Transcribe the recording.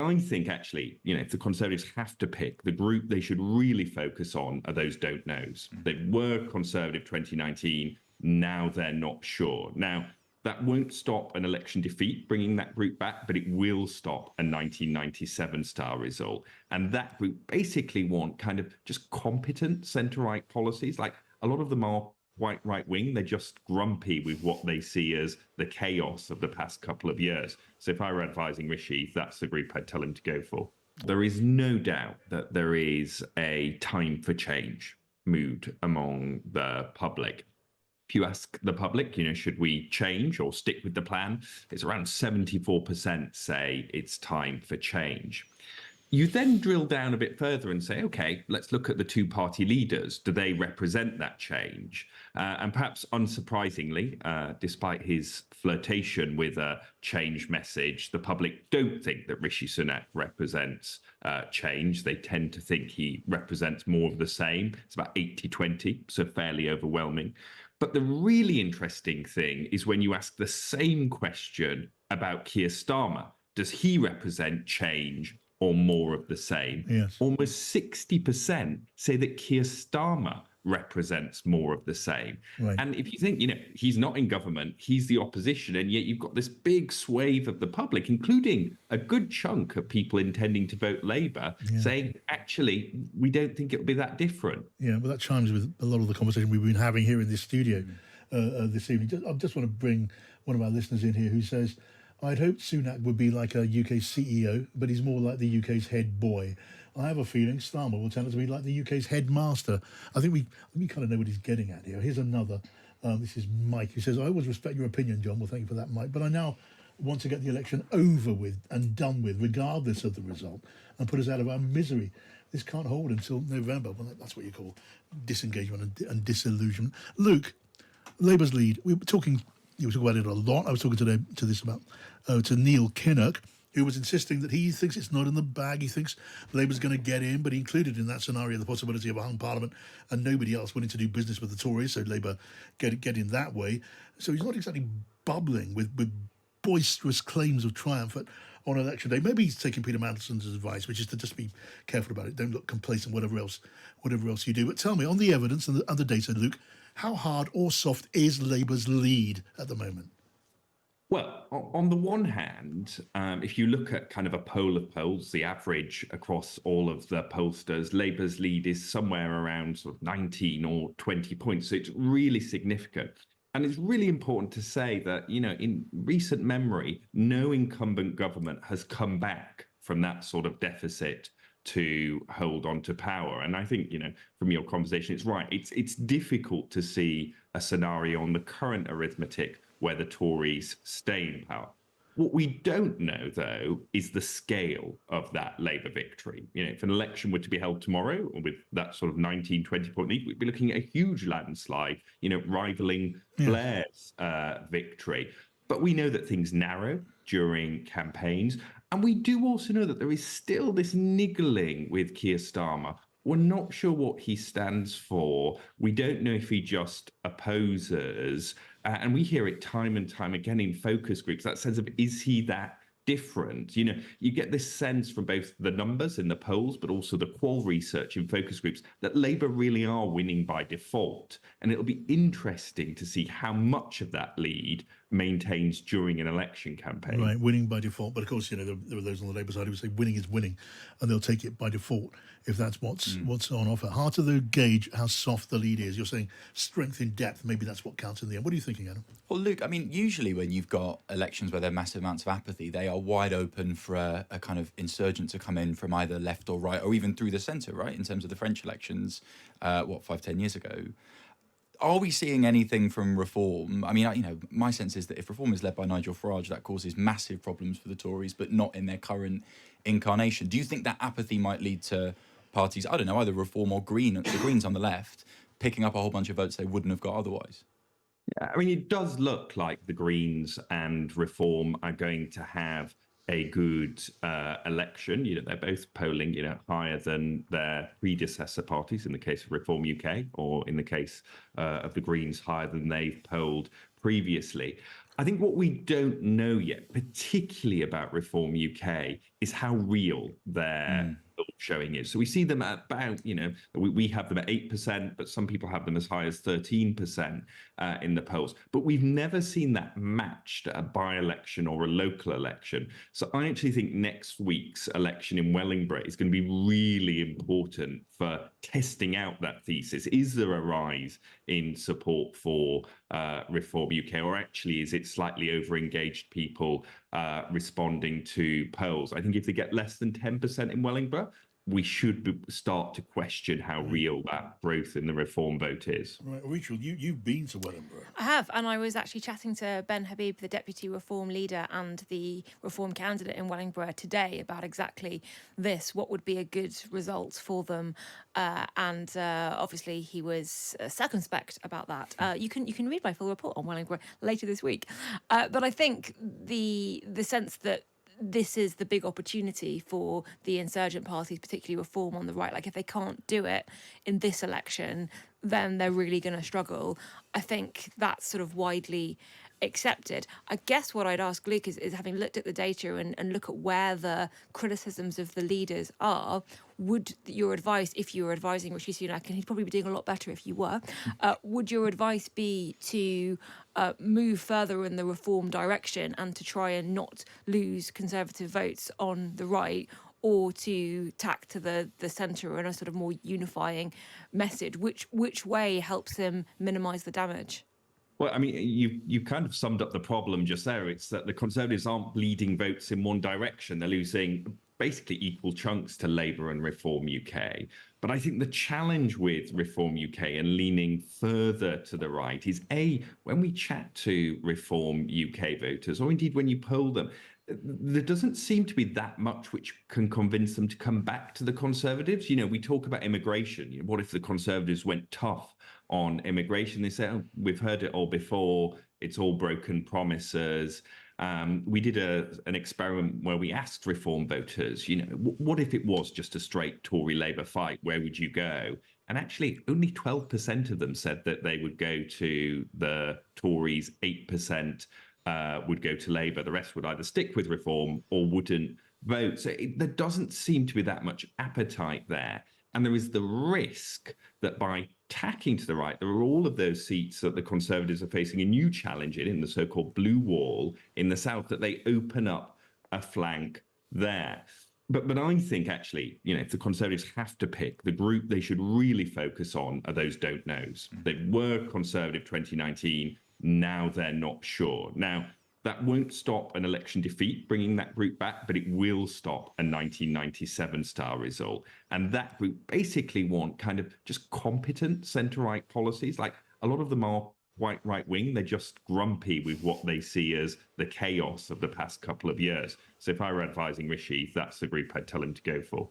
I think actually, if the Conservatives have to pick, the group they should really focus on are those don't knows. They were Conservative 2019. Now they're not sure. Now, that won't stop an election defeat, bringing that group back, but it will stop a 1997 style result. And that group basically want kind of just competent centre-right policies. Like, a lot of them are quite right-wing. They're just grumpy with what they see as the chaos of the past couple of years. So if I were advising Rishi, that's the group I'd tell him to go for. There is no doubt that there is a time for change mood among the public. If you ask the public, should we change or stick with the plan? It's around 74% say it's time for change. You then drill down a bit further and say, okay, let's look at the two party leaders. Do they represent that change? And perhaps unsurprisingly, despite his flirtation with a change message, the public don't think that Rishi Sunak represents change. They tend to think he represents more of the same. It's about 80-20, so fairly overwhelming. But the really interesting thing is when you ask the same question about Keir Starmer. Does he represent change or more of the same? Yes. Almost 60% say that Keir Starmer represents more of the same. Right. And if you think, he's not in government, he's the opposition, and yet you've got this big swathe of the public, including a good chunk of people intending to vote Labour, saying, actually, we don't think it'll be that different. Yeah, well, that chimes with a lot of the conversation we've been having here in this studio this evening. I just want to bring one of our listeners in here who says, I'd hoped Sunak would be like a UK CEO, but he's more like the UK's head boy. I have a feeling Starmer will turn out to be like the UK's headmaster. I think we kind of know what he's getting at here. Here's another. This is Mike, who says, I always respect your opinion, John. Well, thank you for that, Mike. But I now want to get the election over with and done with, regardless of the result, and put us out of our misery. This can't hold until November. Well, that's what you call disengagement and disillusionment. Luke, Labour's lead. We were talking. You were talking about it a lot. I was talking to Neil Kinnock, who was insisting that he thinks it's not in the bag. He thinks Labour's going to get in, but he included in that scenario the possibility of a hung parliament and nobody else wanting to do business with the Tories, so Labour get in that way. So he's not exactly bubbling with boisterous claims of triumph on election day. Maybe he's taking Peter Mandelson's advice, which is to just be careful about it. Don't look complacent, whatever else you do. But tell me, on the evidence and the data, Luke, how hard or soft is Labour's lead at the moment? Well, on the one hand, if you look at kind of a poll of polls, the average across all of the pollsters, Labour's lead is somewhere around sort of 19 or 20 points. So it's really significant. And it's really important to say that, in recent memory, no incumbent government has come back from that sort of deficit to hold on to power. And I think, from your conversation, it's right. It's difficult to see a scenario on the current arithmetic where the Tories stay in power. What we don't know, though, is the scale of that Labour victory. If an election were to be held tomorrow with that sort of 19, 20-point lead, we'd be looking at a huge landslide, rivaling Blair's victory. But we know that things narrow during campaigns. And we do also know that there is still this niggling with Keir Starmer. We're not sure what he stands for. We don't know if he just opposes. And we hear it time and time again in focus groups, that sense of, is he that different? You get this sense from both the numbers in the polls, but also the qual research in focus groups, that Labour really are winning by default. And it'll be interesting to see how much of that lead maintains during an election campaign. Right, winning by default. But of course, there are those on the Labour side who say winning is winning, and they'll take it by default if that's what's on offer. Hard to gauge how soft the lead is. You're saying strength in depth, maybe that's what counts in the end. What are you thinking, Adam? Well, Luke, usually when you've got elections where there are massive amounts of apathy, they are wide open for a kind of insurgent to come in from either left or right, or even through the centre, right, in terms of the French elections, 5-10 years ago. Are we seeing anything from Reform? My sense is that if Reform is led by Nigel Farage, that causes massive problems for the Tories, but not in their current incarnation. Do you think that apathy might lead to parties, I don't know, either Reform or the Greens on the left, picking up a whole bunch of votes they wouldn't have got otherwise? Yeah, it does look like the Greens and Reform are going to have a good election. They're both polling, higher than their predecessor parties, in the case of Reform UK, or in the case of the Greens, higher than they've polled previously. I think what we don't know yet, particularly about Reform UK, is how real their showing is. So we see them at about, we have them at 8%, but some people have them as high as 13% in the polls. But we've never seen that matched at a by-election or a local election. So I actually think next week's election in Wellingborough is going to be really important for testing out that thesis. Is there a rise in support for Reform UK, or actually is it slightly over-engaged people responding to polls? I think if they get less than 10% in Wellingborough, we should start to question how real that growth in the Reform vote is. Right, Rachel, you've been to Wellingborough. I have, and I was actually chatting to Ben Habib, the Deputy Reform Leader and the Reform candidate in Wellingborough today about exactly this, what would be a good result for them. And obviously he was circumspect about that. You can read my full report on Wellingborough later this week. But I think the sense that this is the big opportunity for the insurgent parties, particularly Reform on the right. Like, if they can't do it in this election, then they're really going to struggle. I think that's sort of widely accepted. I guess what I'd ask Luke is having looked at the data and look at where the criticisms of the leaders are, would your advice, if you were advising Rishi Sunak, and he'd probably be doing a lot better if you were, would your advice be to move further in the Reform direction and to try and not lose Conservative votes on the right, or to tack to the centre in a sort of more unifying message? Which way helps him minimise the damage? Well, I mean, you kind of summed up the problem just there. It's that the Conservatives aren't bleeding votes in one direction. They're losing basically equal chunks to Labour and Reform UK. But I think the challenge with Reform UK and leaning further to the right is, when we chat to Reform UK voters, or indeed when you poll them, there doesn't seem to be that much which can convince them to come back to the Conservatives. We talk about immigration. What if the Conservatives went tough on immigration? They say, oh, we've heard it all before. It's all broken promises. We did an experiment where we asked Reform voters, what if it was just a straight Tory-Labour fight? Where would you go? And actually, only 12% of them said that they would go to the Tories, 8% would go to Labour. The rest would either stick with Reform or wouldn't vote. So there doesn't seem to be that much appetite there. And there is the risk that by tacking to the right, there are all of those seats that the Conservatives are facing a new challenge in the so-called blue wall in the south, that they open up a flank there. But I think actually, if the Conservatives have to pick, the group they should really focus on are those don't knows. They were Conservative 2019. Now they're not sure. Now, that won't stop an election defeat, bringing that group back, but it will stop a 1997 style result. And that group basically want kind of just competent centre-right policies. Like, a lot of them are quite right-wing. They're just grumpy with what they see as the chaos of the past couple of years. So if I were advising Rishi, that's the group I'd tell him to go for.